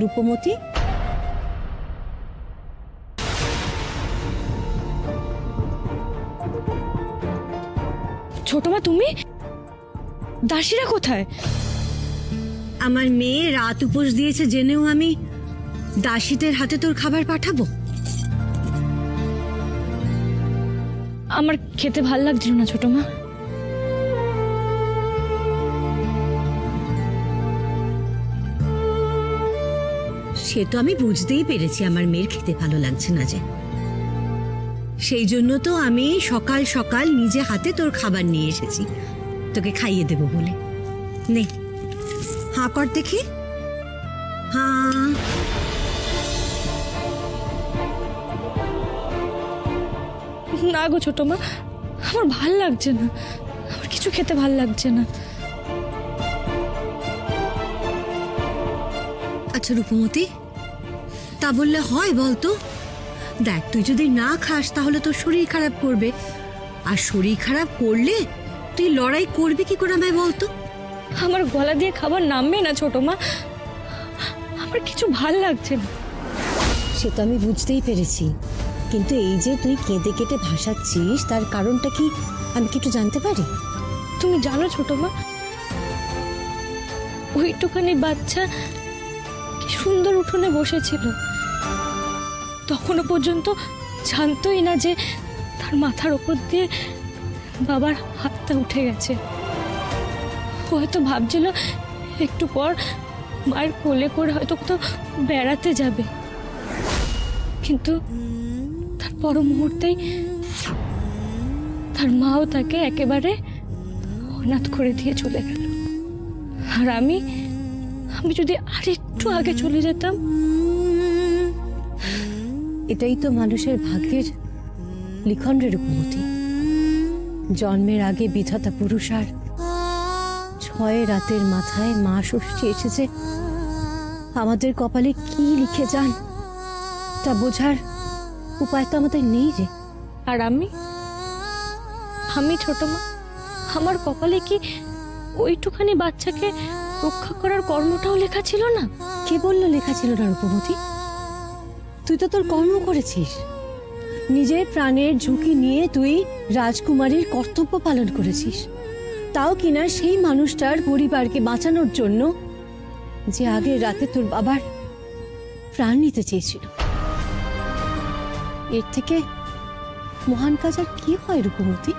রূপমতি? ছোট মা, তুমি? দাসীরা কোথায়? আমার মেয়ে রাত উপোস দিয়েছে জেনেও আমি দাসীদের হাতে তোর খাবার পাঠাবো? আমার খেতে ভাল লাগছিল না ছোট মা। সে তো আমি বুঝতেই পেরেছি আমার মেয়ের খেতে ভালো লাগছে না যে, সেই জন্য তো আমি সকাল সকাল নিজে হাতে তোর খাবার নিয়ে এসেছি তোকে খাইয়ে দেব বলে। নে, হাঁ কর দেখি। হ্যাঁ, না গো ছোট মা, আমার ভাল লাগছে না, আমার কিছু খেতে ভাল লাগছে না। আচ্ছা রূপমতি, তা বললে হয় বলতো? দেখ, তুই যদি না খাস তাহলে তোর শরীর খারাপ করবে, আর শরীর খারাপ করলে তুই লড়াই করবি কি করে আমায় বলতো? আমার গলা দিয়ে খাবার নামবে না ছোট মা, আমার কিছু ভাল লাগছে না। সে তো আমি বুঝতেই পেরেছি, কিন্তু এই যে তুই কেঁদে কেটে ভাসাচ্ছিস তার কারণটা কি আমি কি একটু জানতে পারি? তুমি জানো ছোট মা, ওইটুখানি বাচ্চা কি সুন্দর উঠোনে বসেছিল, তখনও পর্যন্ত জানতোই না যে তার মাথার ওপর দিয়ে বাবার হাতটা উঠে গেছে। হয়তো ভাবছিল একটু পর মায়ের কোলে করে হয়তো কোথাও বেড়াতে যাবে, কিন্তু তার পর মুহূর্তেই তার মাও তাকে একেবারে অনাথ করে দিয়ে চলে গেল। আর আমি যদি আরেকটু আগে চলে যেতাম। এটাই তো মানুষের ভাগ্যের লিখন রে রূপমতি। জন্মের আগে বিধাতা পুরুষ আর 6 রাতের মাথায় মা ষষ্ঠী এসেছে। আমাদের কপালে কি লিখে যান তা বোঝার উপায় তো আমাদের নেই রে। আর আমি ছোট মা, আমার কপালে কি ওইটুখানি বাচ্চাকে রক্ষা করার কর্মটাও লেখা ছিল না? কে বললো লেখা ছিল না রূপমতি? তুই তো তোর কর্ম করেছিস, নিজের প্রাণের ঝুঁকি নিয়ে তুই রাজকুমারীর কর্তব্য পালন করেছিস, তাও কিনা সেই মানুষটার পরিবারকে বাঁচানোর জন্য যে আগের রাতে তোর বাবার প্রাণ নিতে চেয়েছিল। এর থেকে মহান কাজ আর কি হয় রূপমতি?